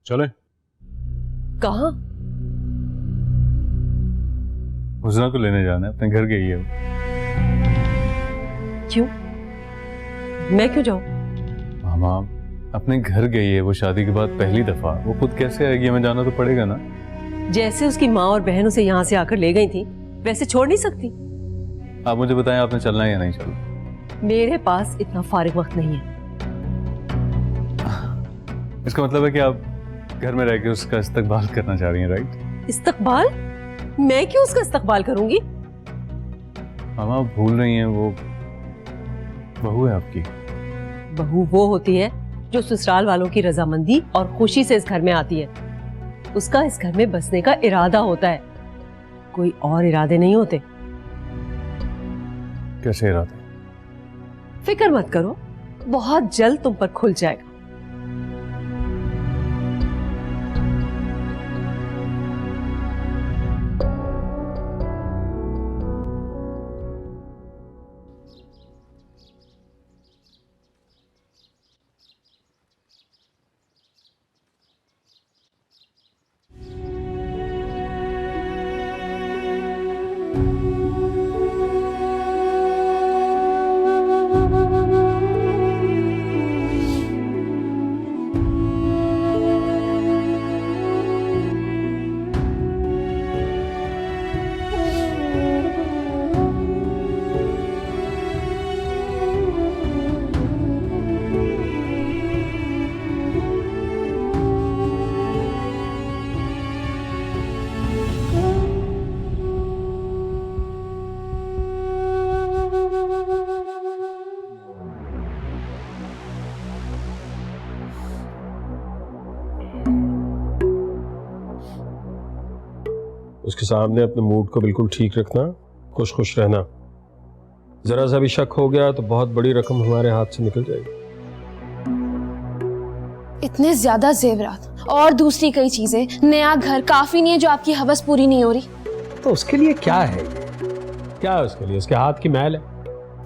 चले। कहाँ? हुस्ना को लेने जाना है, अपने घर गई है वो। क्यों? मैं क्यों जाऊं? मामा अपने घर गई है वो, शादी के बाद पहली दफा। वो खुद कैसे आएगी, हमें जाना तो पड़ेगा ना। जैसे उसकी माँ और बहन उसे यहाँ से आकर ले गई थी, वैसे छोड़ नहीं सकती। आप मुझे बताएं, आपने चलना है या नहीं चलना? मेरे पास इतना फारिग वक्त नहीं है। इसका मतलब है कि आप घर में रह के उसका इस्तकबाल करना चाह रही हैं, राइट? इस्तकबाल? मैं क्यों उसका इस्तकबाल करूंगी? मामा आप भूल रही हैं, वो बहू है आपकी। बहू वो होती है जो ससुराल वालों की रजामंदी और खुशी से इस घर में आती है। उसका इस घर में बसने का इरादा होता है, कोई और इरादे नहीं होते। कैसे इरादे? फिक्र मत करो, बहुत जल्द तुम पर खुल जाएगा। उसके सामने अपने मूड को बिल्कुल ठीक रखना, खुश खुश रहना। जरा सा भी शक हो गया तो बहुत बड़ी रकम हमारे हाथ से निकल जाएगी। इतने ज्यादा जेवरात और दूसरी कई चीजें, नया घर काफी नहीं है जो आपकी हवस पूरी नहीं हो रही? तो उसके लिए क्या है ये? क्या है उसके लिए? उसके हाथ की मैल है।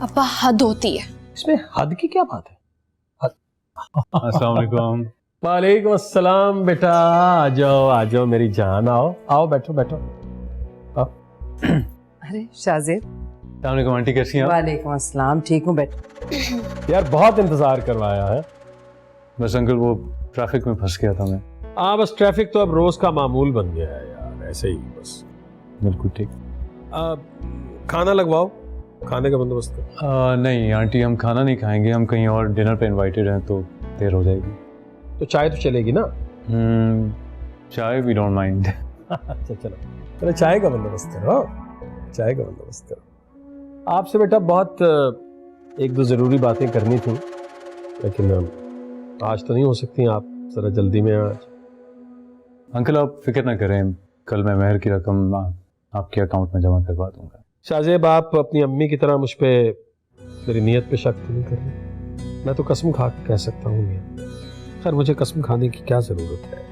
अब्बा हद होती है। इसमें हद की क्या बात है? अस्सलाम वालेकुम। वालेकुम अस्सलाम बेटा, आ जाओ मेरी जान, आओ आओ बैठो बैठो। अरे शाहजेब। अस्सलाम वालेकुम आंटी, कैसी हैं आप? वालेकुम अस्सलाम, ठीक हूँ बेटा। यार बहुत इंतजार करवाया है। बस अंकल वो ट्रैफिक में फंस गया था मैं। हाँ बस ट्रैफिक तो अब रोज का मामूल बन गया है यार, ऐसे ही बस। बिल्कुल ठीक। खाना लगवाओ, खाने का बंदोबस्त करो। नहीं आंटी, हम खाना नहीं खाएंगे, हम कहीं और डिनर पे इनवाइटेड हैं तो देर हो जाएगी। तो चाय तो चलेगी ना? चाय वी डोंट माइंड। अच्छा चलो चाय का बंदोबस्त करो, चाय का बंदोबस्त करो। आपसे बेटा बहुत एक दो ज़रूरी बातें करनी थी, लेकिन आज तो नहीं हो सकती। आप ज़रा जल्दी में आज। अंकल आप फिक्र ना करें, कल मैं महर की रकम आपके अकाउंट में जमा करवा दूंगा। शाहजेब आप अपनी अम्मी की तरह मुझ पे, मेरी नीयत पे शक तो नहीं कर रहे? मैं तो कसम खा के कह सकता हूँ मियां। खैर मुझे कसम खाने की क्या ज़रूरत है?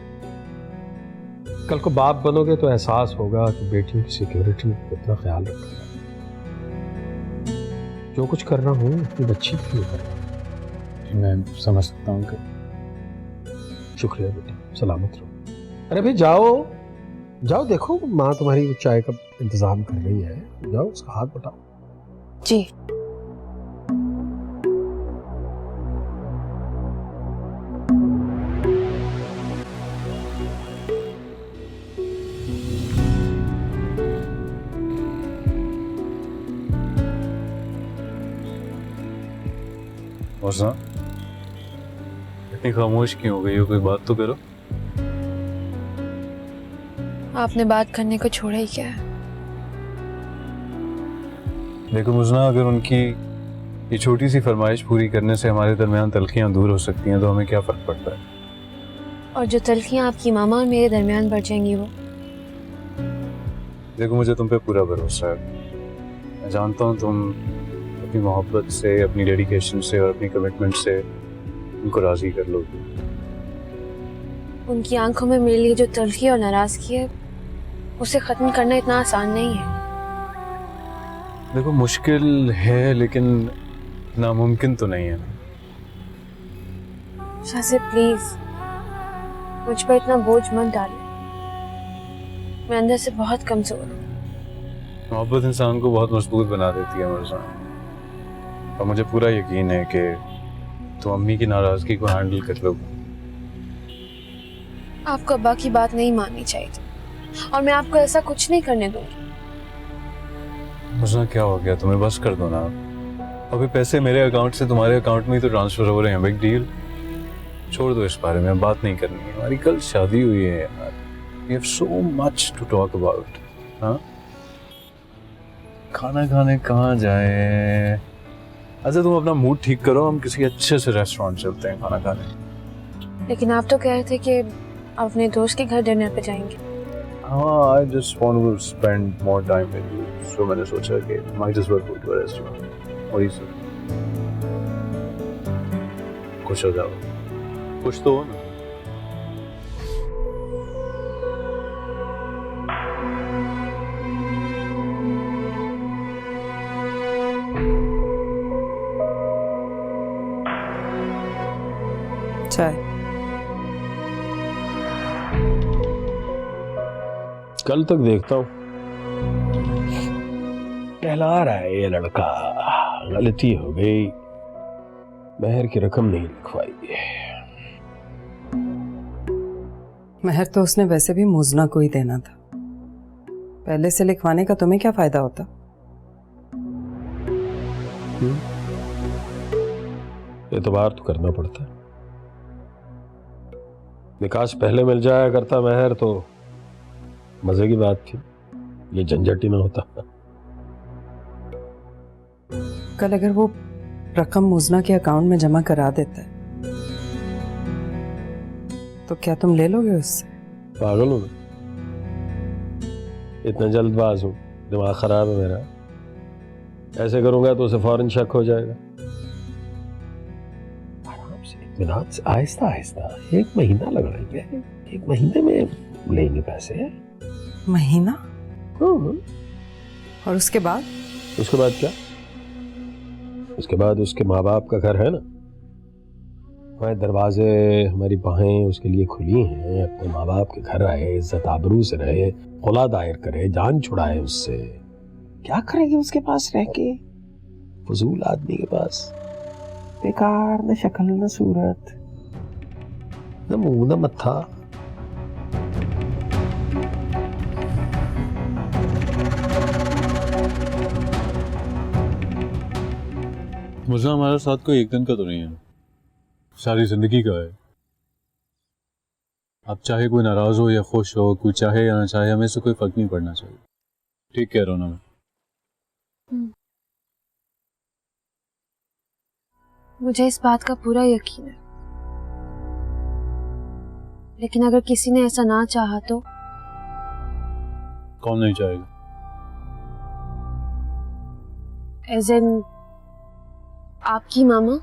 कल को बाप बनोगे तो एहसास होगा कि बेटियों की सिक्योरिटी कितना ख्याल रखना है। जो कुछ कर रहा हूँ अपनी बच्ची के लिए कर रहा हूँ। मैं समझ सकता हूँ अंकल। शुक्रिया बेटा, सलामत रहो। अरे भाई जाओ जाओ, देखो माँ तुम्हारी चाय का इंतजाम कर रही है, जाओ उसका हाथ बटाओ। जी। हुस्ना इतनी खामोश क्यों हो गई हो, कोई बात तो करो। आपने बात करने को छोड़ा ही क्या है? देखो हुस्ना, अगर उनकी ये छोटी सी फरमाइश पूरी करने से हमारे दरमियान तल्खियां दूर हो सकती हैं तो हमें क्या फर्क पड़ता है? और जो तल्खियां आपकी मामा और मेरे दरमियान बढ़ जाएंगी वो? देखो मुझे तुम पे पूरा भरोसा है। मैं जानता हूँ तुम अपनी मोहब्बत से, अपनी डेडिकेशन से और अपनी कमिटमेंट से उनको राजी कर लोगे। उनकी आंखों में मेरे लिए जो तल्खी और नाराजगी है उसे खत्म करना इतना आसान नहीं है। देखो मुश्किल है लेकिन नामुमकिन तो नहीं है। शाहज़ेब प्लीज, मुझ पर इतना बोझ मत डालिए, मैं अंदर से बहुत कमजोर हूँ। मोहब्बत इंसान को बहुत मजबूत बना देती है मिर्जा, और मुझे पूरा यकीन है कि तुम अम्मी की नाराजगी को हैंडल कर लोगे। आपको अब्बा की बात नहीं माननी चाहिए थी, और मैं आपको ऐसा कुछ नहीं करने दूंगी। मिर्जा क्या हो गया तुम्हें, बस कर दो ना। अभी पैसे मेरे अकाउंट से तुम्हारे अकाउंट में ही तो ट्रांसफर हो रहे हैं, बिग डील। छोड़ दो इस बारे में, बात नहीं करनी है। हमारी कल शादी हुई है यार, we have so much to talk about. हाँ, खाना खाने कहाँ जाए? अच्छा तुम अपना मूड ठीक करो, हम किसी अच्छे से रेस्टोरेंट चलते हैं खाना खाने। लेकिन आप तो कह रहे थे कि आप अपने दोस्त के घर डिनर पे जाएंगे। हाँ, I just want to spend more time with you, so मैंने सोचा कि might as well go to a restaurant. और ये खुश हो जाओ, खुश तो हो ना। चाय। कल तक देखता हूँ। कहला रहा है ये लड़का, गलती हो गई, महर की रकम नहीं लिखवाई। महर तो उसने वैसे भी मुजना को ही देना था, पहले से लिखवाने का तुम्हें क्या फायदा होता? एतबार तो करना पड़ता है। निकाश पहले मिल जाया करता महर तो मजे की बात थी, ये झंझट ही ना होता। कल अगर वो रकम मुजना के अकाउंट में जमा करा देता है तो क्या तुम ले लोगे उससे? पागल हूं मैं, इतना जल्दबाज हूं, दिमाग खराब है मेरा। ऐसे करूंगा तो उसे फौरन शक हो जाएगा। आराम से, इत्मीनान से, आहिस्ता आहिस्ता, 1 महीना लगाएंगे, 1 महीने में लेंगे पैसे। महीना? हाँ। और उसके बाद? उसके बाद क्या? उसके बाद उसके माँ बाप का घर है ना, हमारे दरवाजे, हमारी बाहें उसके लिए खुली हैं। अपने माँ बाप के घर आए, इज्जत आबरू से रहे, खुला दायर करे, जान छुड़ाए उससे। क्या करेंगे उसके पास रह के? फजूल आदमी के पास, बेकार, न शक्ल न सूरत, न मुंह न मत्था। मुझे हमारे साथ कोई एक दिन का तो नहीं है, सारी जिंदगी का है। अब चाहे कोई नाराज हो या खुश हो, कोई चाहे या ना चाहे, हमें से कोई फर्क नहीं पड़ना चाहिए। ठीक कह रहा हूं ना मैं? मुझे इस बात का पूरा यकीन है, लेकिन अगर किसी ने ऐसा ना चाहा तो? कौन नहीं चाहेगा? एज इन आपकी मामा।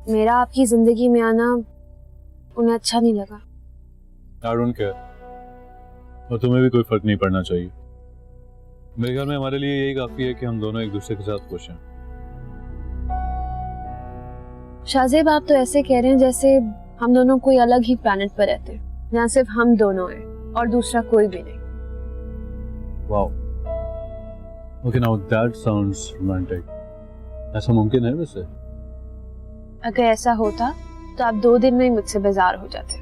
मेरा आपकी जिंदगी में आना उन्हें अच्छा नहीं लगा। I don't care, और तुम्हें भी कोई फर्क नहीं पड़ना चाहिए। मेरे ख्याल में हमारे लिए यही काफी है कि हम दोनों एक दूसरे के साथ खुश हैं। शाहजेब, आप तो ऐसे कह रहे हैं जैसे हम दोनों कोई अलग ही प्लैनेट पर रहते हैं, जहाँ सिर्फ हम दोनों हैं और दूसरा कोई भी नहीं। Wow, okay, now that sounds romantic. ऐसा मुमकिन है वैसे? अगर ऐसा होता तो आप 2 दिन में ही मुझसे बेजार हो जाते।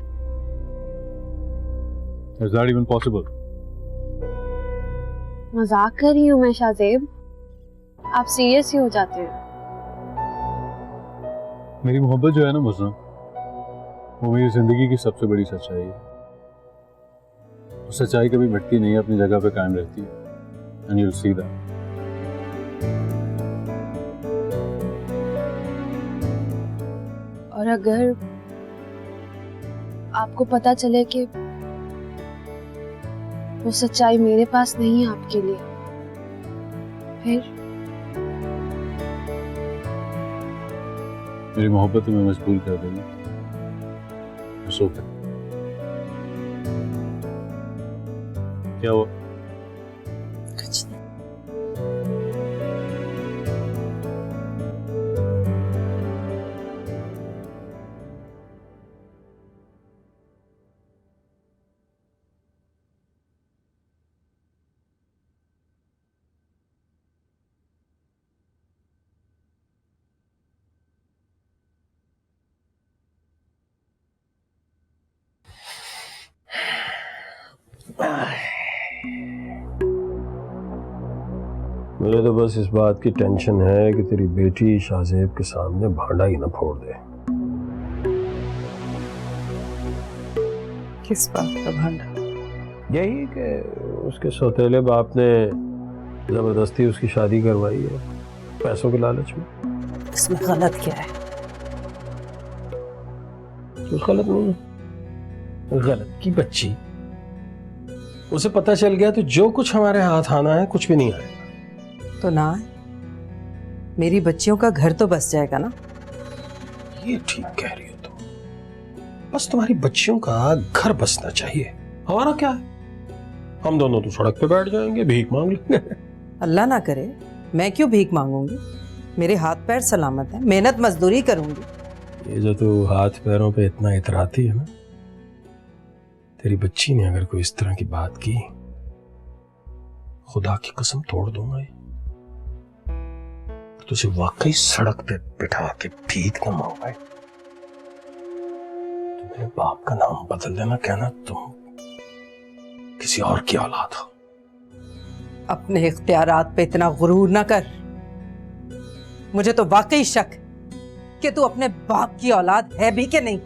Is that even possible? मजाक कर रही हूँ मैं शाहजेब, आप सीरियस ही हो जाते हैं। मेरी मोहब्बत जो है ना मुझसे, वो मेरी जिंदगी की सबसे बड़ी सच्चाई है। वो सच्चाई कभी भटकी नहीं है, अपनी जगह पे कायम रहती है। And you'll see that. और अगर आपको पता चले कि वो सच्चाई मेरे पास नहीं है आपके लिए, फिर? मेरी मोहब्बत तुम्हें मजबूर कर देगी। सोचा क्या हुआ? कुछ नहीं। मुझे तो बस इस बात की टेंशन है कि तेरी बेटी शाहजेब के सामने भांडा ही ना फोड़ दे। किस बात का भांडा? यही कि उसके सौतेले बाप ने जबरदस्ती उसकी शादी करवाई है पैसों के लालच में। इसमें गलत क्या है? कुछ गलत नहीं है। गलत की बच्ची, उसे पता चल गया तो जो कुछ हमारे हाथ आना है कुछ भी नहीं आएगा। तो ना आए। मेरी बच्चियों का घर तो बस जाएगा ना। ये ठीक कह रही हो तुम। बस तुम्हारी बच्चियों का घर बसना चाहिए। हमारा क्या है, हम दोनों तो सड़क पे बैठ जाएंगे, भीख मांग लेंगे। अल्लाह ना करे, मैं क्यों भीख मांगूंगी? मेरे हाथ पैर सलामत है, मेहनत मजदूरी करूंगी। ये जो तू हाथ पैरों पे इतना इतराती है ना, तेरी बच्ची ने अगर कोई इस तरह की बात की, खुदा की कसम तोड़ दूंगा ये। तुझे वाकई सड़क पे बिठा के भीख न मांगाए तो मेरे बाप का नाम बदल देना, कहना तुम किसी और की औलाद हो। अपने इख्तियारात पे इतना गुरूर ना कर। मुझे तो वाकई शक है कि तू अपने बाप की औलाद है भी कि नहीं।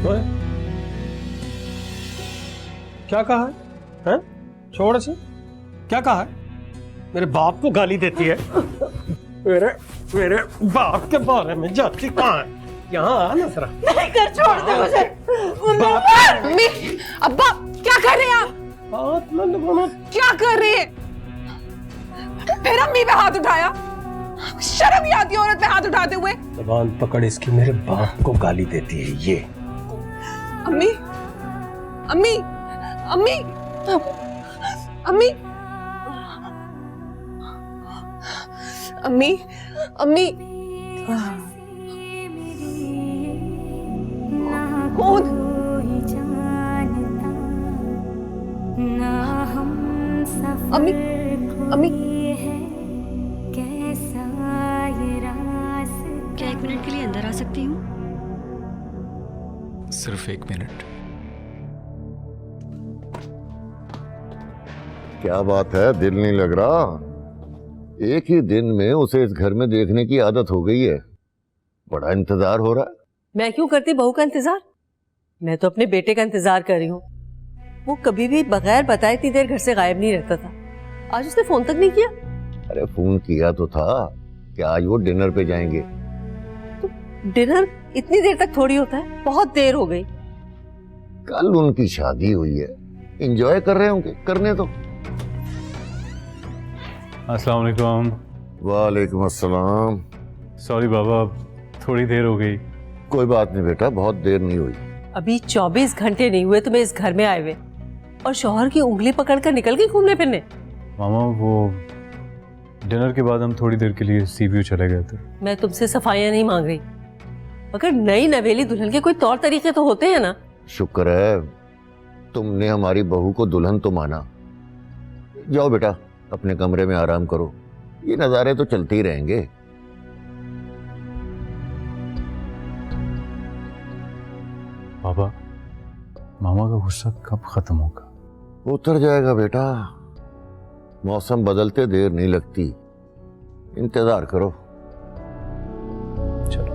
ओए, क्या कहा है? हैं? छोड़ से क्या कहा है? मेरे बाप को गाली देती है। मेरे बाप के बारे में जाती कहाँ है? यहाँ आ ना जरा। नहीं कर, छोड़ दे मुझे। मम्मी, अब्बा क्या कर रहे हैं आप? हाथ न लगाना। क्या कर रहे हैं? फिर अम्मी पे हाथ उठाया? शर्म नहीं आती औरत पे हाथ उठाते हुए? जबान पकड़ इसकी, मेरे बाप को गाली देती है ये। अम्मी, अम्मी, अम्मी, अम्मी, अम्मी, अम्मी, कौन? अम्मी, अम्मी, क्या 1 मिनट के लिए अंदर आ सकती हूँ? सिर्फ 1 मिनट। क्या बात है, दिल नहीं लग रहा? एक ही दिन में उसे इस घर में देखने की आदत हो गई है। बड़ा इंतजार हो रहा है। मैं क्यों करती बहू का इंतजार? मैं तो अपने बेटे का इंतजार कर रही हूँ। वो कभी भी बगैर बताए इतनी देर घर से गायब नहीं रहता था। आज उसने फोन तक नहीं किया। अरे फोन किया तो था कि आज वो डिनर पे जाएंगे। तो डिनर इतनी देर तक थोड़ी होता है, बहुत देर हो गई। कल उनकी शादी हुई है, एंजॉय कर रहे होंगे, करने दो। अस्सलाम वालेकुम। वालेकुम अस्सलाम। सॉरी बाबा, थोड़ी देर हो गई। कोई बात नहीं बेटा, बहुत देर नहीं हुई। अभी 24 घंटे नहीं हुए तुम्हें इस घर में आए हुए और शौहर की उंगली पकड़कर निकल गई घूमने फिरने। मामा, वो डिनर के बाद हम थोड़ी देर के लिए सी व्यू चले गए थे। मैं तुमसे सफाइयां नहीं मांग रही, मगर नई नवेली दुल्हन के कोई तौर तरीके तो होते हैं ना। शुक्र है तुमने हमारी बहू को दुल्हन तो माना। जाओ बेटा, अपने कमरे में आराम करो। ये नज़ारे तो चलते ही रहेंगे। बाबा, मामा का गुस्सा कब खत्म होगा? उतर जाएगा बेटा, मौसम बदलते देर नहीं लगती। इंतजार करो। चलो।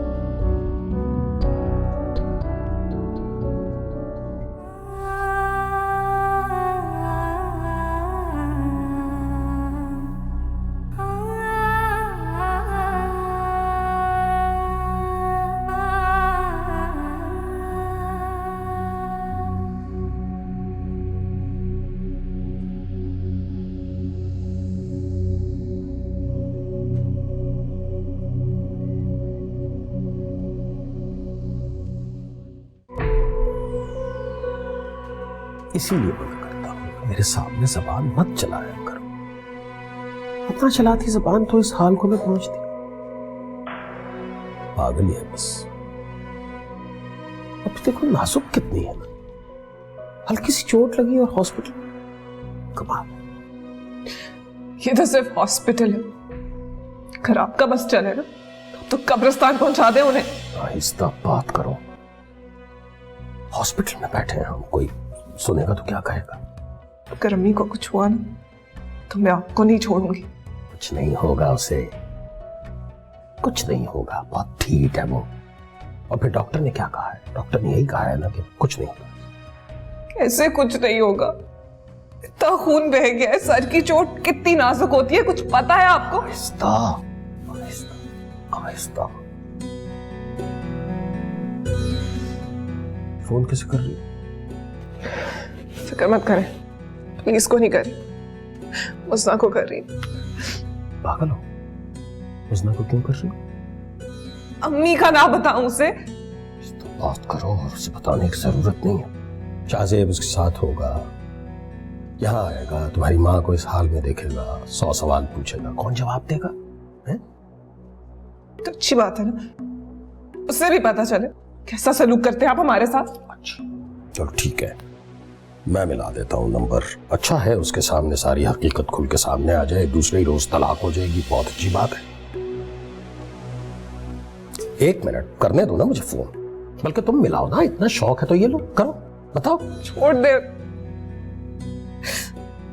इसीलिए मना करता हूँ, मेरे सामने जबान मत चलाया करो। अपना चलाती जबान तो इस हाल को न पहुंचती। पागल ही है बस। अब देखो नाजुक कितनी है ना, हल्की सी चोट लगी और हॉस्पिटल। कमाल। ये तो सिर्फ हॉस्पिटल है, अगर आपका बस चले ना तो कब्रिस्तान पहुंचा दे उन्हें। आहिस्ता बात करो, हॉस्पिटल में बैठे हैं हम, कोई सुनेगा तो क्या कहेगा? अगर अम्मी को कुछ हुआ ना तो मैं आपको नहीं छोड़ूंगी। कुछ नहीं होगा उसे, कुछ नहीं होगा, बहुत ठीक है वो। और फिर डॉक्टर ने क्या कहा है? डॉक्टर ने यही कहा है ना कि कुछ नहीं होगा। कैसे कुछ नहीं होगा? इतना खून बह गया है, सर की चोट कितनी नाजुक होती है, कुछ पता है आपको? आहिस्ता आहिस्ता आहिस्ता। फोन कैसे कर रही? फिक्र मत करें, प्लीज को नहीं करी, मुस्ना को कर रही। पागल हो? मुस्ना को क्यों कर रही? अम्मी का नाम बताऊं उसे? तो बात करो, और उसे बताने की जरूरत नहीं है। शाहजेब उसके साथ होगा, यहाँ आएगा, तुम्हारी माँ को इस हाल में देखेगा, 100 सवाल पूछेगा, कौन जवाब देगा? है? तो अच्छी बात है ना, उससे भी पता चले कैसा सलूक करते हैं आप हमारे साथ। अच्छा चलो ठीक है, मैं मिला देता हूँ नंबर। अच्छा है उसके सामने सारी हकीकत खुल के सामने आ जाए, दूसरे ही रोज तलाक हो जाएगी, बहुत अच्छी बात है। 1 मिनट करने दो ना मुझे फोन, बल्कि तुम मिलाओ ना, इतना शौक है तो ये लो, करो, बताओ। छोड़ दे,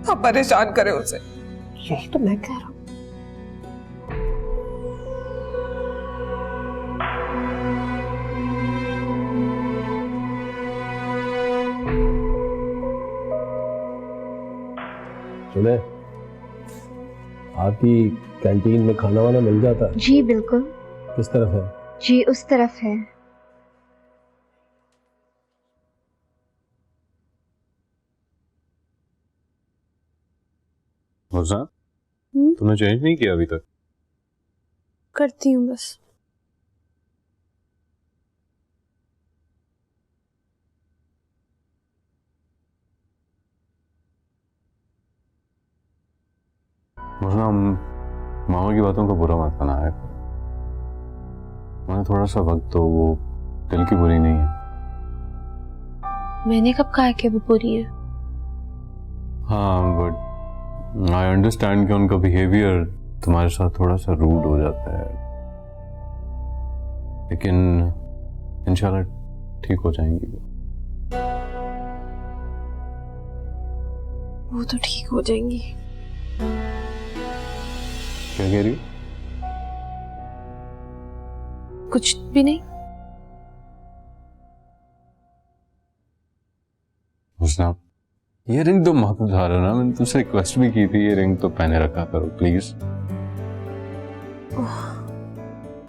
आप परेशान करें उसे। यही तो मैं कह रहा हूँ। सुने, आपकी कैंटीन में खाना वाना मिल जाता है? जी बिल्कुल। किस तरफ है? जी उस तरफ है। मुस्ना, तुमने चेंज नहीं किया अभी तक? करती हूँ बस। मुस्ना, मामा की बातों का बुरा मत बनाया। मैंने थोड़ा सा वक्त तो, वो दिल की बुरी नहीं है। मैंने कब कहा कि वो बुरी है? हाँ, बट आई अंडरस्टैंड कि उनका बिहेवियर तुम्हारे साथ थोड़ा सा रूड हो जाता है, लेकिन इंशाल्लाह ठीक हो जाएंगी वो तो ठीक हो जाएंगी। क्या कह रही हो? कुछ भी नहीं। मुस्ना, ये रिंग तो मत उतारो ना, मैंने तुमसे रिक्वेस्ट भी की थी, ये रिंग तो पहने रखा करो please.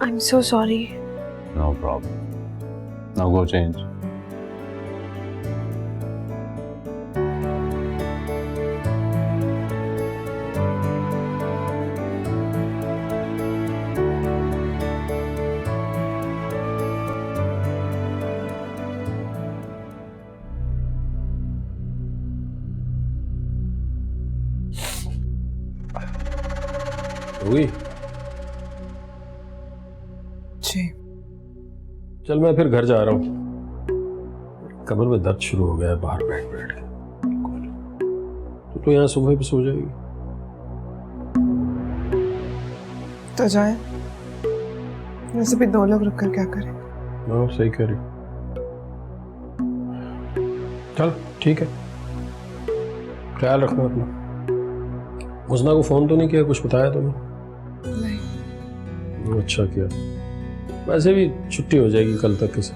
I am so sorry. No problem, now go change. हुई? जी चल मैं फिर घर जा रहा हूँ, कमर में दर्द शुरू हो गया है बाहर बैठ बैठ के। तो यहाँ सुबह भी सो जाएगी। तो जाए, वैसे भी 2 लोग रुक कर क्या करें। हाँ सही कह रही। चल ठीक है, ख्याल रखना अपना। मुस्ना को फोन तो नहीं किया, कुछ बताया तुम्हें? नहीं। अच्छा किया, वैसे भी छुट्टी हो जाएगी कल तक के से,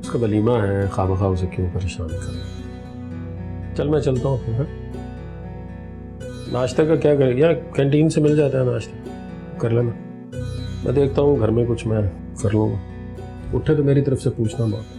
उसका वलीमा है, खामखा उसे क्यों परेशान करना। चल मैं चलता हूँ फिर। हाँ? नाश्ते का क्या करें? यार कैंटीन से मिल जाता है नाश्ता, कर लेना। मैं देखता हूँ घर में कुछ मैं कर लूँगा। उठे तो मेरी तरफ से पूछना बहुत।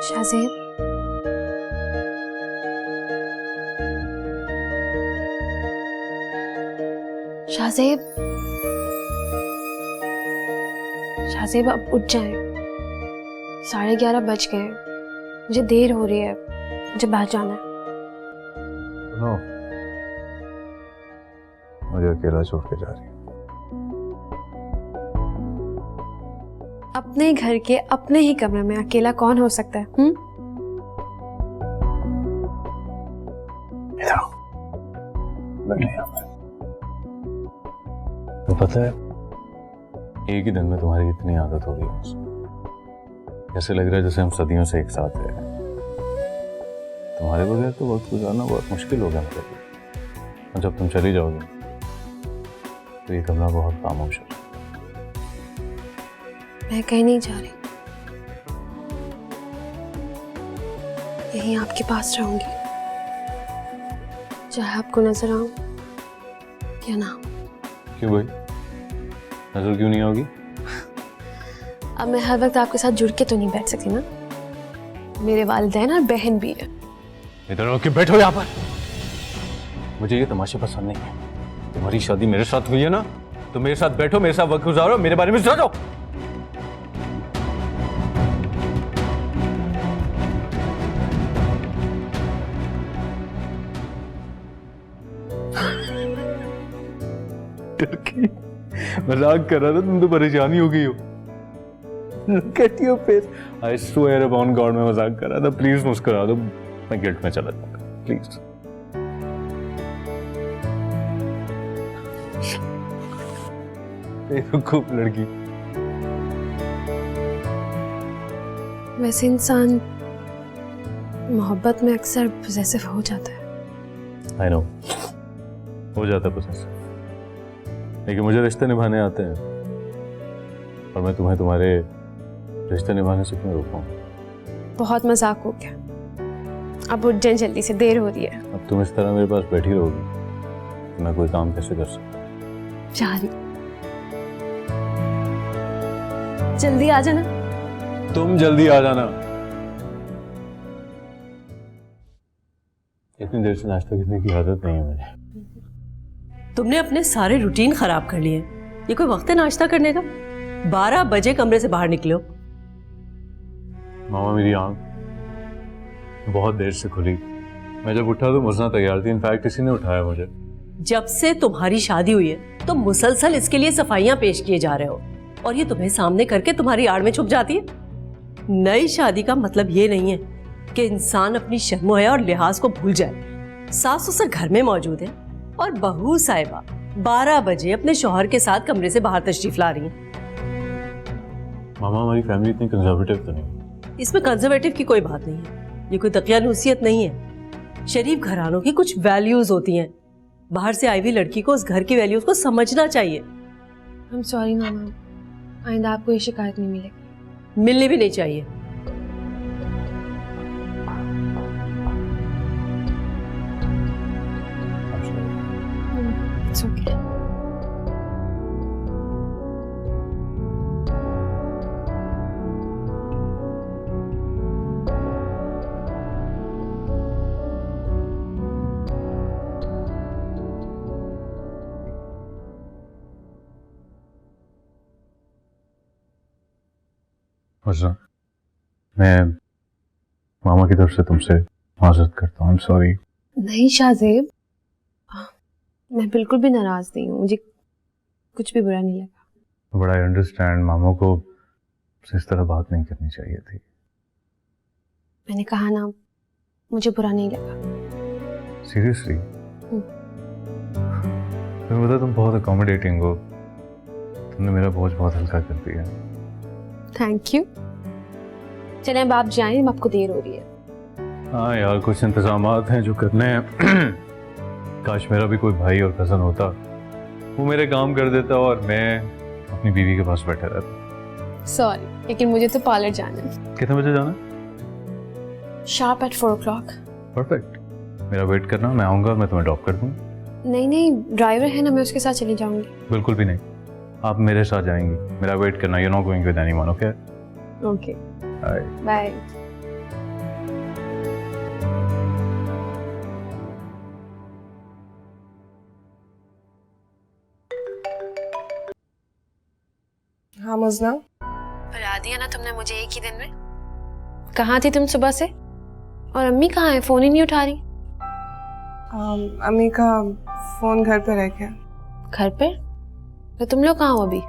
शाहजेब, शाहजेब, शाहजेब अब उठ जाएं। 11:30 बज गए, मुझे देर हो रही है, मुझे बाहर जाना है। सुनो, मुझे अकेला छोड़ के जा रही है। अपने घर के अपने ही कमरे में अकेला कौन हो सकता है? तो पता है, एक ही दिन में तुम्हारी इतनी आदत हो गई मुझसे। ऐसे लग रहा है जैसे हम सदियों से एक साथ रहे। तुम्हारे बगैर तो वक्त गुजारना बहुत मुश्किल हो गया मेरे लिए। और जब तुम चली जाओगे तो ये कमरा बहुत खामोश है। मैं कहीं नहीं जा रही, यहीं आपके पास रहूंगी, चाहे आपको नजर आऊं या ना। क्यों भाई, नजर क्यों नहीं आओगी? अब मैं हर वक्त आपके साथ जुड़ के तो नहीं बैठ सकती ना, मेरे वालिदैन और बहन भी है। इधर आके बैठो यहाँ पर। मुझे ये तमाशे पसंद नहीं है। तुम्हारी शादी मेरे साथ हुई है ना, तो मेरे साथ बैठो, मेरे साथ वक्त गुजारो, मेरे बारे में सोचो। मजाक कर रहा था, तुम तो परेशानी हो गई हो। Look at your face. I swear upon God, मैं मजाक कर रहा था। प्लीज मुस्कुरा दो, मैं गिल्ट में चला जाऊंगा। प्लीज। खूब लड़की। वैसे इंसान मोहब्बत में अक्सर पोजेसिव हो जाता है। I know, हो जाता पोजेसिव, लेकिन मुझे रिश्ते निभाने आते हैं और मैं तुम्हें तुम्हारे रिश्ते निभाने से क्यों रोकूंगा? बहुत मजाक हो गया, अब उठ जाए जल्दी से, देर हो रही है। अब तुम इस तरह मेरे पास बैठी रहोगी, मैं कोई काम कैसे कर सकता? जा रही, जल्दी आ जाना। तुम जल्दी आ जाना। इतनी देर से नाश्ता करने की आदत नहीं है मुझे। तुमने अपने सारे रूटीन खराब कर लिए। ये कोई वक्त है नाश्ता करने का? 12 बजे कमरे से बाहर निकलो। मामा, मेरी आंख बहुत देर से खुली। मैं जब उठा तो मुझना तैयार थी। इनफैक्ट किसी ने उठाया मुझे। जब से तुम्हारी शादी हुई है तो मुसलसल इसके लिए सफाइयां पेश किए जा रहे हो, और ये तुम्हें सामने करके तुम्हारी आड़ में छुप जाती है। नई शादी का मतलब ये नहीं है कि इंसान अपनी शर्म हया और लिहाज को भूल जाए। सास ससुर घर में मौजूद है और बहू साहिबा 12 बजे अपने शौहर के साथ कमरे से बाहर तशरीफ ला रही हैं। मामा, हमारी फैमिली इतनी कंजर्वेटिव तो नहीं। इसमें कंजर्वेटिव की कोई बात नहीं है, ये कोई दकियानूसियत नहीं है। शरीफ घरानों की कुछ वैल्यूज होती हैं। बाहर से आई हुई लड़की को उस घर की वैल्यूज को समझना चाहिए। I'm sorry मामा, आइंदा आपको ये शिकायत नहीं मिलेगी। मिलनी भी नहीं चाहिए। It's okay. मुझना, मैं मामा की तरफ से तुमसे माजरत करता हूँ। I'm sorry। नहीं शाहजेब, मैं बिल्कुल भी नाराज नहीं हूँ, मुझे कुछ भी बुरा नहीं लगा। बट आई अंडरस्टैंड, मामा को इस तरह बात नहीं करनी चाहिए थी। मैंने कहा ना, मुझे बुरा नहीं लगा। सीरियसली? तुम्हें पता, तुम बहुत अकोमोडेटिंग हो। तुमने मेरा बोझ बहुत हल्का कर दिया। Thank you. चलें अब आप जाएं, आपको देर हो रही है। हाँ यार, कुछ इंतजामात हैं जो करने हैं। काश मेरा भी कोई भाई और कजन होता, वो मेरे काम कर देता और मैं अपनी बीवी के पास बैठा रहता। सॉरी, लेकिन मुझे तो पार्लर जाना है। कितने बजे जाना? Sharp eight 4 o'clock। परफेक्ट, मेरा वेट करना, मैं आऊँगा, मैं तुम्हें ड्रॉप कर दूँ। नहीं नहीं, ड्राइवर है ना, मैं उसके साथ चली जाऊंगी। बिल्कुल भी नहीं, आप मेरे साथ जाएंगी। मेरा वेट करना। You not going with anyone, okay? Okay, bye. Bye. हाँ मुजना, भुला दिया ना तुमने मुझे एक ही दिन में। कहाँ थी तुम सुबह से? और अम्मी कहाँ है? फोन ही नहीं उठा रही। अम्मी का फोन घर पे रह गया। घर पे? तो तुम लोग कहाँ हो अभी?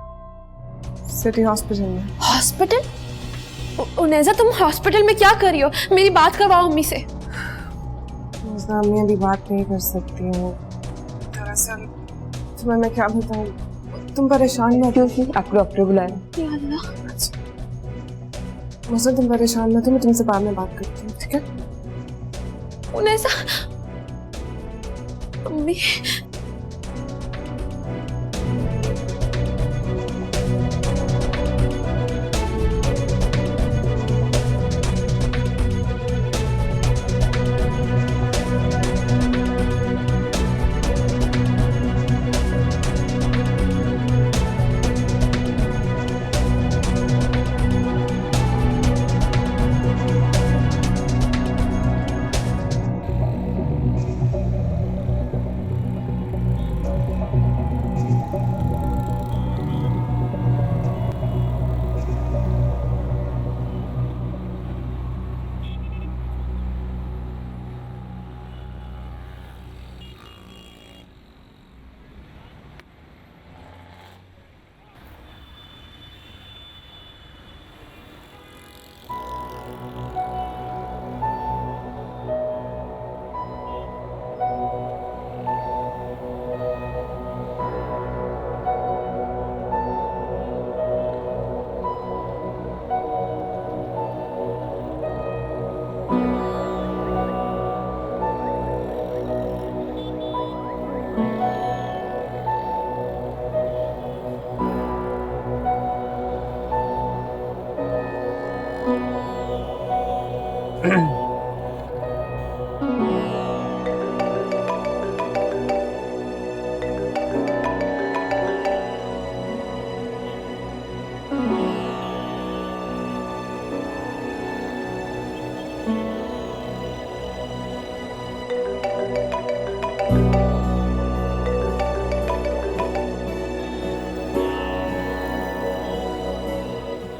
सिटी हॉस्पिटल में। हॉस्पिटल? उनेजा तुम हॉस्पिटल में क्या कर रही हो? मेरी बात करवाओ अम्मी से। मुजना, अम्मी अभी बात नहीं कर सकती हूँ। दरअसल तुम्हें मैं क्या बताऊँ, तुम परेशान मत हो। आपको डॉक्टर बुलाया। या अल्लाह। मुझे तुम परेशान मत हो, मैं तुमसे बाद में बात करती हूँ, ठीक है? उनेजा, अम्मी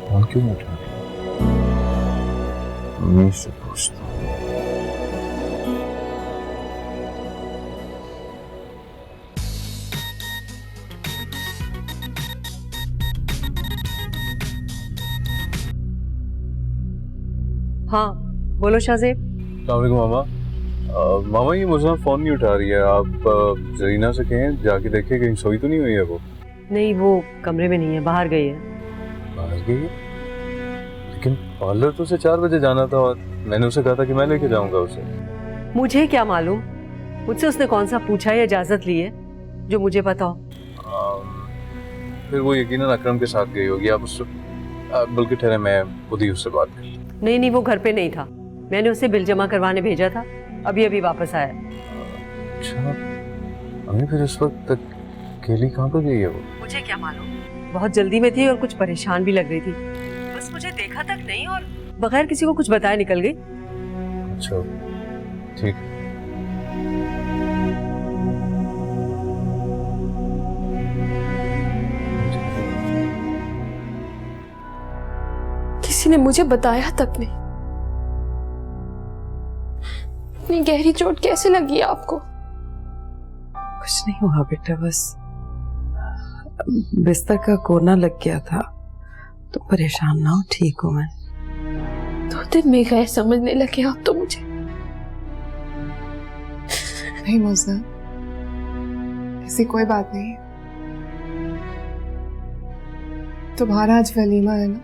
फोन क्यों नहीं उठा रही? मैं से पूछता हूँ। हाँ बोलो शाहजेब। अस्सलाम वालेकुम मामा। मामा ये मुझे फोन नहीं उठा रही है, आप जरीना से कहें जाके देखें कहीं सोई तो नहीं हुई है वो। नहीं, वो कमरे में नहीं है, बाहर गई है। बाहर गई है? लेकिन पार्लर तो उसे 4 बजे जाना था और मैंने उसे कहा था कि मैं लेके जाऊंगा उसे। मुझे क्या मालूम, मुझसे उसने कौन सा पूछा है या इजाजत ली है जो मुझे पता हो। फिर वो यकीनन अकरम के साथ गई होगी। आप उससे बल्कि ठहरे, मैं खुद ही उससे बात करूँ। नहीं नहीं, वो घर पे नहीं था, मैंने उसे बिल जमा करवाने भेजा था, अभी अभी वापस आया। अच्छा, अभी फिर इस वक्त तक अकेली कहाँ पर गई है वो? मुझे क्या मालूम, बहुत जल्दी में थी और कुछ परेशान भी लग रही थी, बस मुझे देखा तक नहीं और बगैर किसी को कुछ बताए निकल गई। अच्छा ठीक। किसी ने मुझे बताया तक नहीं। इतनी गहरी चोट कैसे लगी आपको? कुछ नहीं हुआ बेटा, बस बिस्तर का कोना लग गया था। तो परेशान ना हो, ठीक हूं मैं। 2 दिन में गए समझने लगे आप तो मुझे। नहीं मुजना, ऐसी कोई बात नहीं है। तुम्हारा आज वलीमा है ना,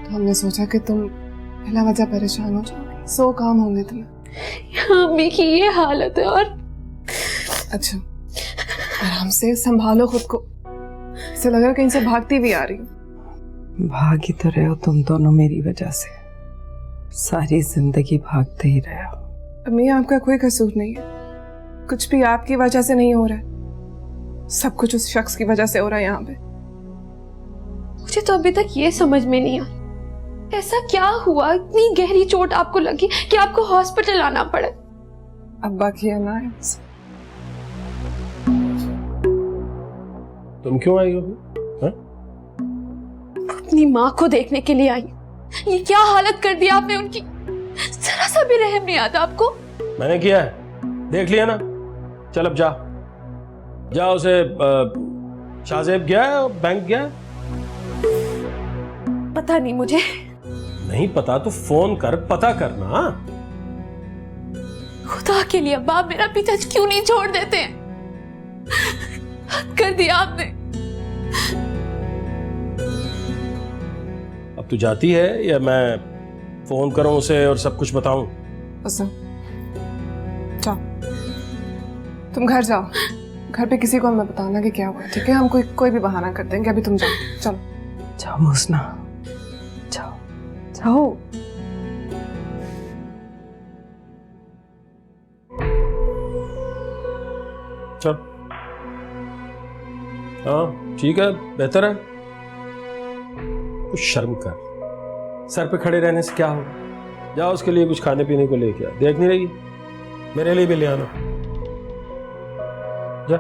तो हमने सोचा कि तुम बिला वजह परेशान हो जाओगे, 100 काम होंगे तुम्हें। अम्मी की ये हालत है और अच्छा, आराम से संभालो खुद को, ऐसे लग रहा कहीं से भागती भी आ रही हो। भाग ही तो रहे हो तुम दोनों मेरी वजह से, सारी जिंदगी भागते ही रहे हो। अम्मी आपका कोई कसूर नहीं है, कुछ भी आपकी वजह से नहीं हो रहा है, सब कुछ उस शख्स की वजह से हो रहा है यहाँ पे। मुझे तो अभी तक ये समझ में नहीं आया, ऐसा क्या हुआ, इतनी गहरी चोट आपको लगी कि आपको हॉस्पिटल आना पड़े। अब्बा की अनायत। तुम क्यों आई हो? हाँ? अपनी माँ को देखने के लिए आई। ये क्या हालत कर दी आपने उनकी, जरा सा भी रहम नहीं आता आपको। मैंने किया है, देख लिया ना। चल अब जा जा, उसे शाहजेब गया है, बैंक गया है? पता नहीं मुझे। नहीं पता तो फोन कर, पता करना। खुदा के लिए अब्बा, आप मेरा पीछा क्यों नहीं छोड़ देते? हद कर दिया आपने। अब तू जाती है या मैं फोन करूं उसे और सब कुछ बताऊं? जाओ, तुम घर जाओ। घर पे किसी को मत बताना कि क्या हुआ, ठीक है? हम कोई भी बहाना कर देंगे। अभी तुम जाओ, चलो जाओ मुस्ना, जाओ जाओ। चल, हाँ ठीक है, बेहतर है। कुछ शर्म कर, सर पे खड़े रहने से क्या होगा? जाओ उसके लिए कुछ खाने पीने को लेके आ। देख नहीं रही, मेरे लिए भी ले आना। जा,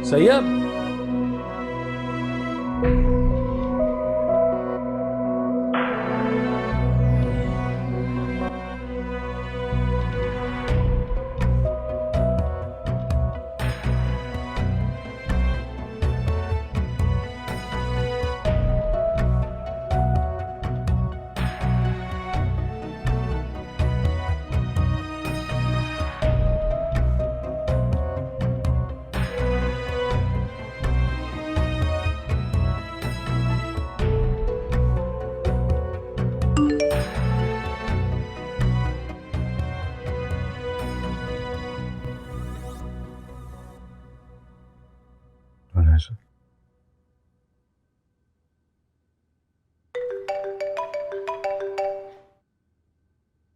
सही है।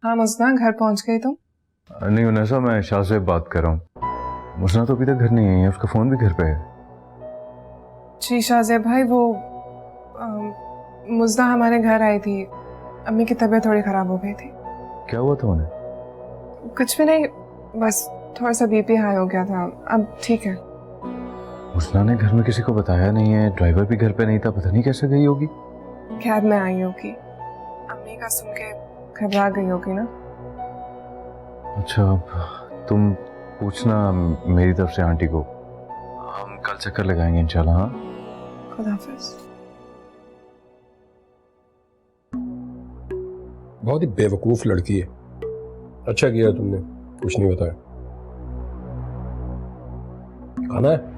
हाँ मुस्ना, घर पहुंच गई तुम? नहीं उन्नैसा, मैं शाह से बात कर रहा हूँ। मुस्ना तो अभी तक घर नहीं आई है, उसका फोन भी घर पे है। जी शाहजेब भाई, वो मुस्ना हमारे घर आई थी। अम्मी की तबीयत थोड़ी खराब हो गई थी। क्या हुआ था उन्हें? कुछ भी नहीं, बस थोड़ा सा बीपी हाई हो गया था। अब ठीक है। मुस्ना ने घर में किसी को बताया नहीं है, ड्राइवर भी घर पे नहीं था, पता नहीं कैसे गई होगी। खैर में आई होगी, अम्मी का सुन के घबरा गई होगी ना। अच्छा, अब तुम पूछना मेरी तरफ से आंटी को, हम कल चक्कर लगाएंगे इंशाल्लाह। हाँ, खुदा हाफिज। बहुत ही बेवकूफ लड़की है। अच्छा किया तुमने कुछ नहीं बताया। खाना है?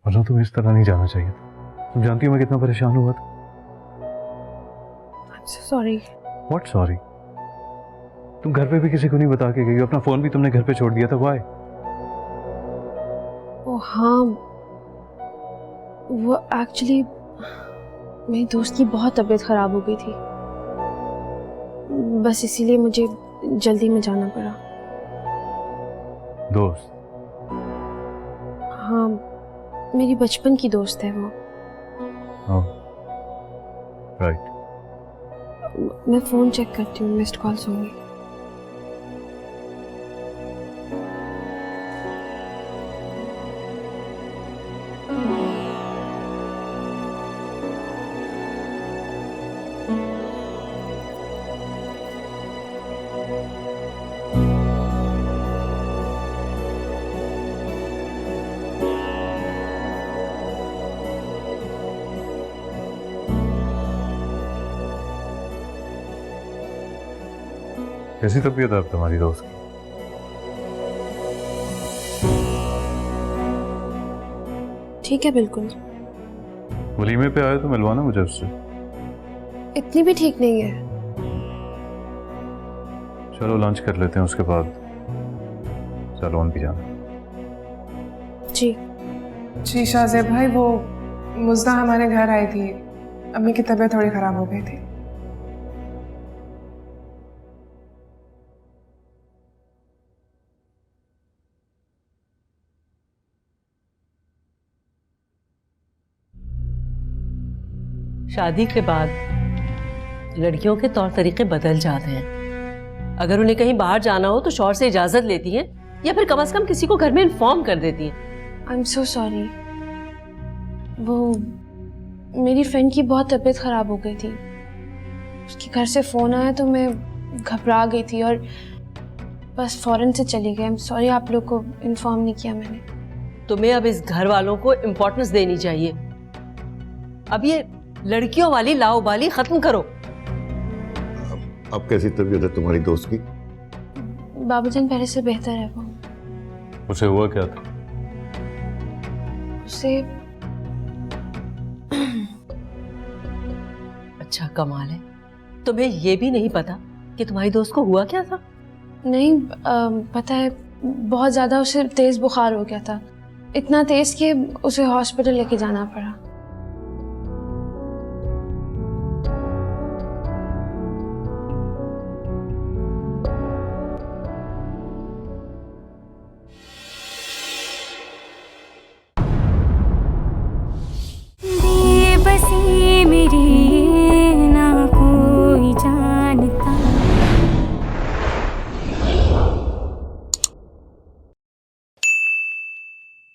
वरना तुम्हें इस तरह नहीं जाना चाहिए था। तुम जानती हो मैं कितना परेशान हुआ था। सॉरी। What sorry? तुम घर पे भी किसी को नहीं बता के गई हो, अपना फोन भी तुमने घर पे छोड़ दिया था। व्हाई? ओ हाँ, वो एक्चुअली मेरी दोस्त की बहुत तबीयत खराब हो गई थी, बस इसीलिए मुझे जल्दी में जाना पड़ा। दोस्त? हाँ, मेरी बचपन की दोस्त है वो। राइट। मैं फोन चेक करती हूँ, मिस्ड कॉल्स होंगी। कैसी तबीयत है अब तुम्हारी दोस्त की? ठीक है बिल्कुल। वलीमे पे आए तो मिलवाना मुझे उससे। इतनी भी ठीक नहीं है। चलो लंच कर लेते हैं, उसके बाद सैलून भी जाना। जी जी शाहजेब भाई, वो मुज़दा हमारे घर आई थी, अम्मी की तबीयत थोड़ी ख़राब हो गई थी। शादी के बाद लड़कियों के तौर तरीके बदल जाते हैं। अगर उन्हें कहीं बाहर जाना हो तो शौहर से इजाजत लेती हैं या फिर कम से कम किसी को घर में इन्फॉर्म कर देती हैं। आई एम सो सॉरी। वो मेरी फ्रेंड की बहुत तबीयत ख़राब हो गई थी, उसके घर से फ़ोन आया तो मैं घबरा गई थी और बस फ़ौरन से चली गई। आई एम सॉरी, आप लोग को इन्फॉर्म नहीं किया मैंने। तुम्हें अब इस घर वालों को इम्पोर्टेंस देनी चाहिए। अब ये लड़कियों वाली लाओबाली खत्म करो। अब कैसी तबीयत है तुम्हारी दोस्त की? बाबूजान पहले से बेहतर है। वो उसे हुआ क्या था? उसे अच्छा कमाल है, तुम्हें ये भी नहीं पता कि तुम्हारी दोस्त को हुआ क्या था? नहीं पता है, बहुत ज़्यादा उसे तेज़ बुखार हो गया था, इतना तेज़ कि उसे हॉस्पिटल लेके जाना पड़ा।